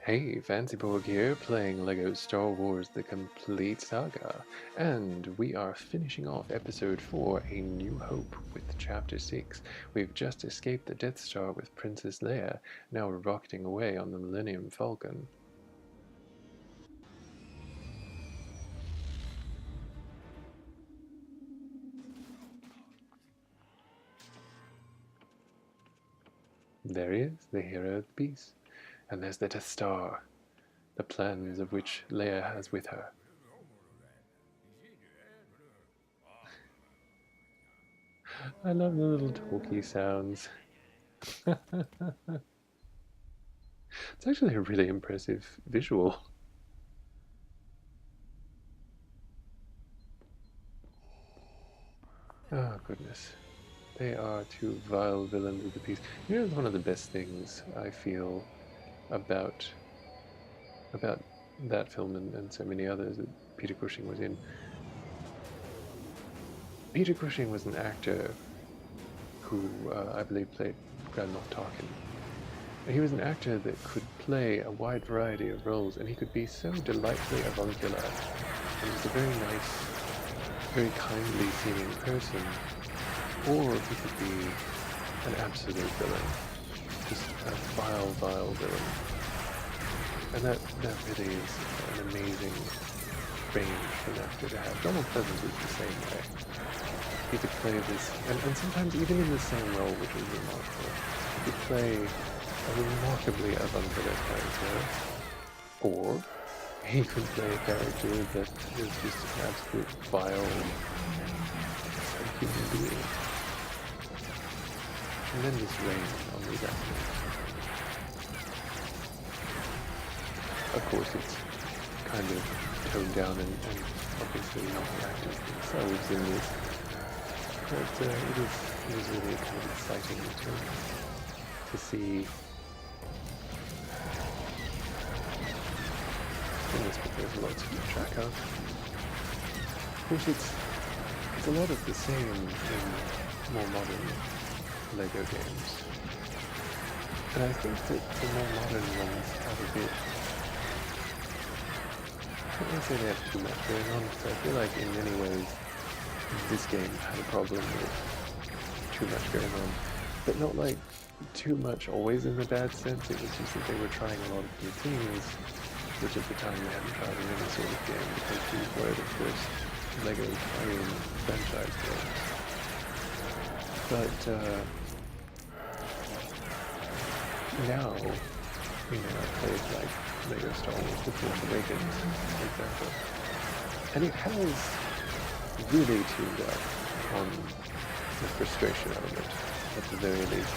Hey, FancyPorg here, playing LEGO Star Wars The Complete Saga, and we are finishing off Episode 4, A New Hope, with Chapter 6. We've just escaped the Death Star with Princess Leia, now we're rocketing away on the Millennium Falcon. There he is, the hero of the piece. And there's the Death Star, the plans of which Leia has with her. I love the little talkie sounds. It's actually a really impressive visual. Oh, goodness. They are two vile villains of the piece. You know, it's one of the best things I feel about that film and so many others that Peter Cushing was in. Peter Cushing was an actor who I believe played Grand Moff Tarkin. He was an actor that could play a wide variety of roles, and he could be so delightfully avuncular and just a very nice, very kindly seeming person, or he could be an absolute villain, just a vile villain. And that really is an amazing range for an actor to have. Donald Pleasance was the same way. He could play this, and sometimes even in the same role, which was remarkable, he could play a remarkably avuncular character, or he could play a character that is just an absolute vile human being. Tremendous range on these actors. Of course, it's kind of toned down and obviously not the actors themselves in this, but it is really kind of exciting to see. Goodness, but there's lots to keep track of. Of course, it's a lot of the same in more modern LEGO games. And I think that the more modern ones have a bit... I don't want to say they have too much going on, because I feel like in many ways this game had a problem with too much going on. But not like too much always in the bad sense, it was just that they were trying a lot of new things, which at the time they hadn't tried in any sort of game, because these were the first LEGO tie-in franchise games. But now, you know, I played like LEGO Star Wars The Force Awakens, for example, and it has really tuned up on the frustration element, at the very least.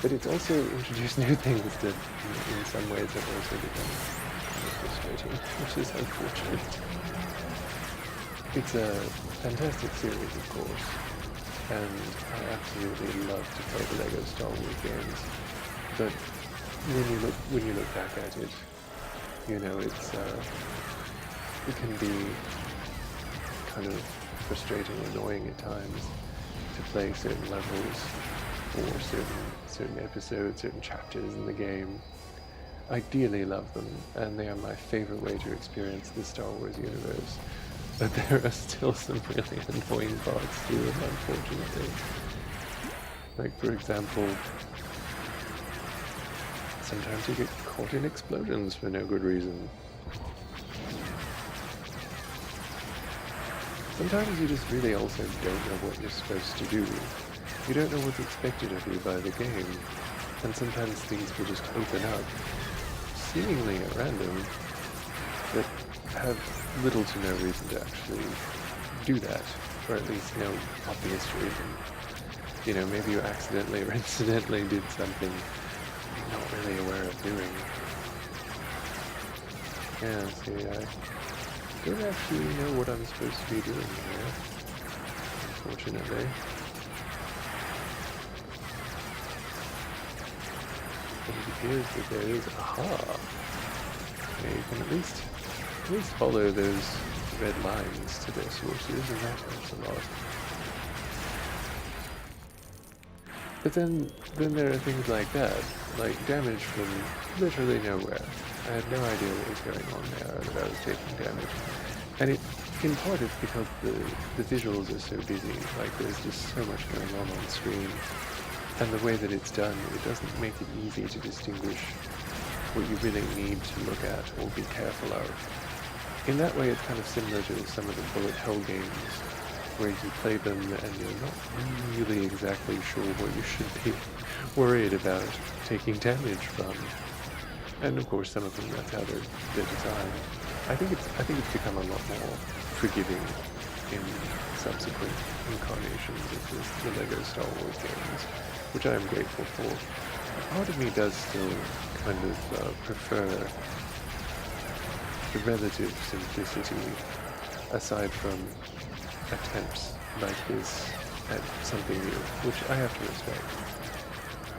But it's also introduced new things that in some ways have also become frustrating, which is unfortunate. It's a fantastic series, of course, and I absolutely love to play the LEGO Star Wars games. But when you look back at it, you know, it can be kind of frustrating, annoying at times to play certain levels or certain episodes, certain chapters in the game. I dearly love them, and they are my favorite way to experience the Star Wars universe. But there are still some really annoying parts to it, unfortunately. Like, for example, sometimes you get caught in explosions for no good reason. Sometimes you just really also don't know what you're supposed to do. You don't know what's expected of you by the game, and sometimes things will just open up, seemingly at random, that have little to no reason to actually do that, or at least no obvious reason. You know, maybe you accidentally or incidentally did something you're not really aware of doing. Yeah, see, I don't actually know what I'm supposed to be doing here, unfortunately. But it appears that there is, aha! Yeah, you can at least follow those red lines to their sources, and that helps a lot. But then there are things like that, like damage from literally nowhere. I had no idea what was going on there, or that I was taking damage. And in part it's because the visuals are so busy, like there's just so much going on screen. And the way that it's done, it doesn't make it easy to distinguish what you really need to look at or be careful of. In that way, it's kind of similar to some of the bullet hell games, where you play them and you're not really exactly sure what you should be worried about taking damage from. And of course, some of them, that's how they're designed. I think it's become a lot more forgiving in subsequent incarnations of the LEGO Star Wars games, which I am grateful for. Part of me does still kind of prefer the relative simplicity, aside from attempts like this at something new, which I have to respect,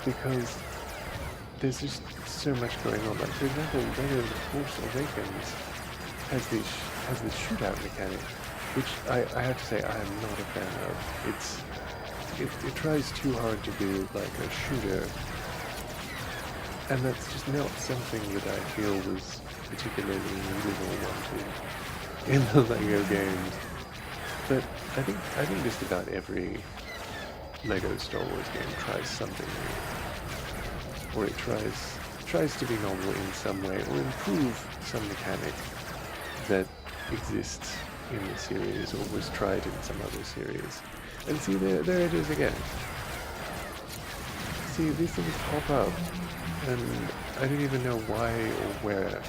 because there's just so much going on. Like, for example, LEGO The Force Awakens has this shootout mechanic, which I have to say I am not a fan of. It tries too hard to be like a shooter, and that's just not something that I feel was particularly needed or wanted in the LEGO games. But I think just about every LEGO Star Wars game tries something new, or it tries to be novel in some way, or improve some mechanic that exists in the series or was tried in some other series. And see, there it is again. See, these things pop up, and I don't even know why or where.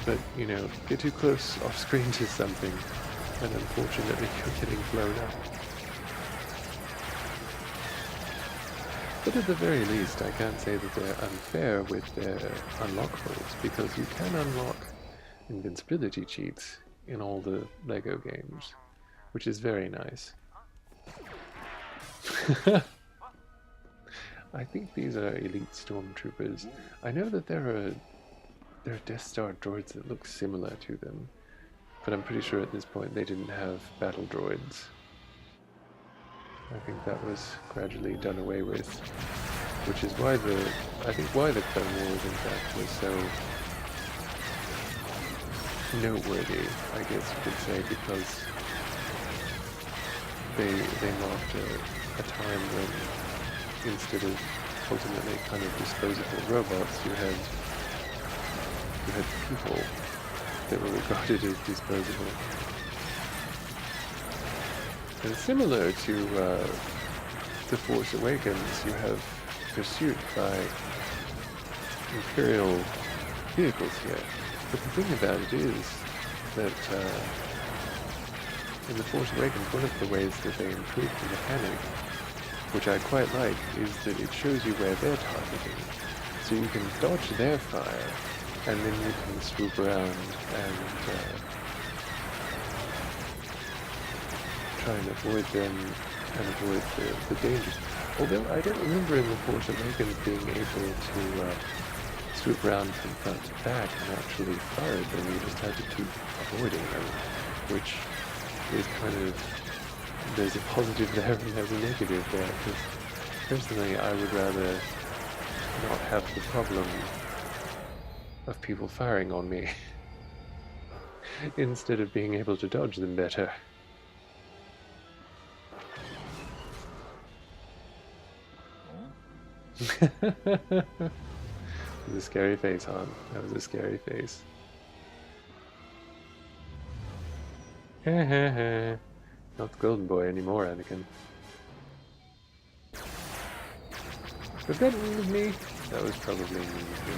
But, you know, get too close off screen to something, and unfortunately you're getting blown up. But at the very least, I can't say that they're unfair with their unlockables, because you can unlock invincibility cheats in all the LEGO games, which is very nice. I think these are elite stormtroopers. I know that there are Death Star droids that look similar to them, but I'm pretty sure at this point they didn't have battle droids. I think that was gradually done away with, which is why the Clone Wars in fact was so noteworthy, I guess you could say, because they marked a time when, instead of ultimately kind of disposable robots, you had people that were regarded as disposable. And similar to The Force Awakens, you have pursuit by Imperial vehicles here. But the thing about it is that in The Force Awakens, one of the ways that they improved the mechanic, which I quite like, is that it shows you where they're targeting. So you can dodge their fire, and then you can swoop around and try and avoid them and avoid the dangers. Although I don't remember in The Force Awakens being able to swoop around from front to back and actually fire them. You just had to keep avoiding them, which is kind of, there's a positive there and there's a negative there, because personally I would rather not have the problem of people firing on me instead of being able to dodge them better. That was a scary face, Han. That was a scary face. Not the golden boy anymore, Anakin. Was that mean of me? That was probably mean of me.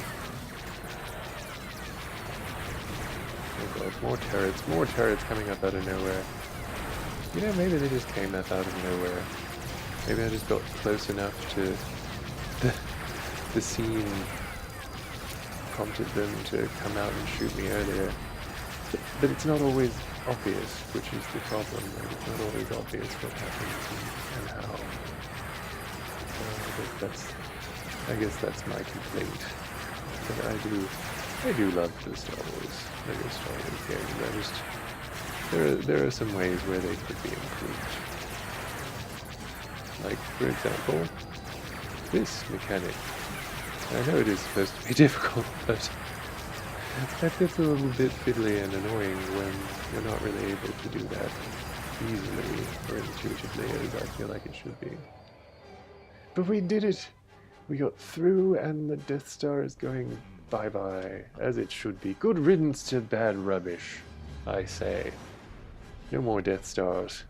Oh god, more turrets coming up out of nowhere. You know, maybe they just came up out of nowhere. Maybe I just got close enough to the scene prompted them to come out and shoot me earlier. But it's not always obvious, which is the problem. Like, it's not always obvious what happens and how. I guess that's my complaint. But I do love the Star Wars, LEGO Star Wars games. There are some ways where they could be improved. Like, for example, this mechanic. I know it is supposed to be difficult, but that gets a little bit fiddly and annoying when we're not really able to do that easily or intuitively as I feel like it should be. But we did it! We got through and the Death Star is going bye-bye, as it should be. Good riddance to bad rubbish, I say. No more Death Stars.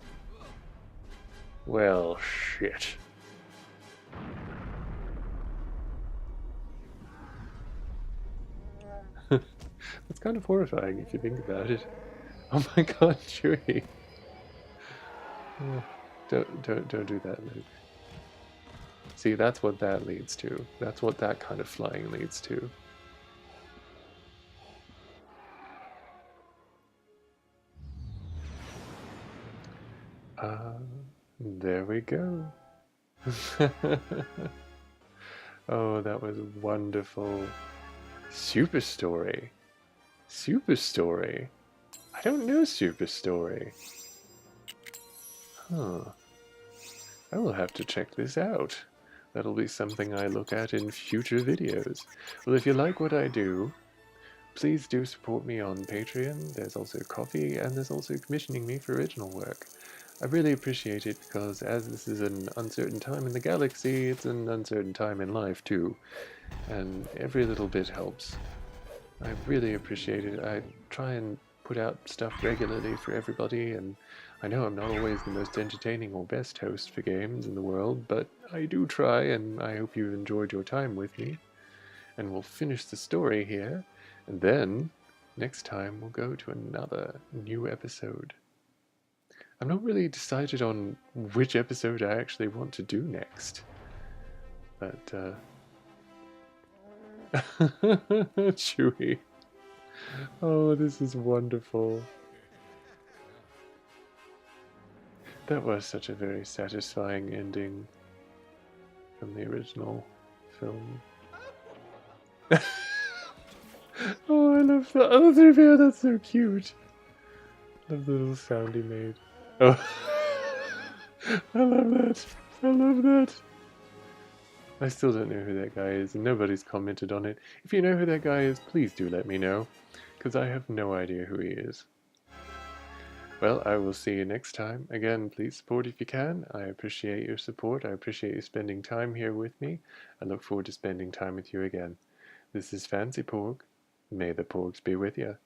Well, shit. That's kind of horrifying if you think about it. Oh my god, Chewie. Don't do that, Luke. See, that's what that leads to. That's what that kind of flying leads to. There we go. Oh, that was wonderful. Super Story. Super Story. I don't know Super Story. Huh. I will have to check this out. That'll be something I look at in future videos. Well, if you like what I do, please do support me on Patreon. There's also Coffee, and there's also commissioning me for original work. I really appreciate it because as this is an uncertain time in the galaxy, it's an uncertain time in life too. And every little bit helps. I really appreciate it. I try and put out stuff regularly for everybody, and I know I'm not always the most entertaining or best host for games in the world, but I do try, and I hope you've enjoyed your time with me. And we'll finish the story here, and then next time we'll go to another new episode. I'm not really decided on which episode I actually want to do next, but Chewie. Oh, this is wonderful. That was such a very satisfying ending from the original film. Oh, I love that. Oh, 3PO, that's so cute. Love the little sound he made. Oh, I love that. I love that. I still don't know who that guy is, and nobody's commented on it. If you know who that guy is, please do let me know, because I have no idea who he is. Well, I will see you next time. Again, please support if you can. I appreciate your support. I appreciate you spending time here with me. I look forward to spending time with you again. This is FancyPorg. May the Porgs be with you.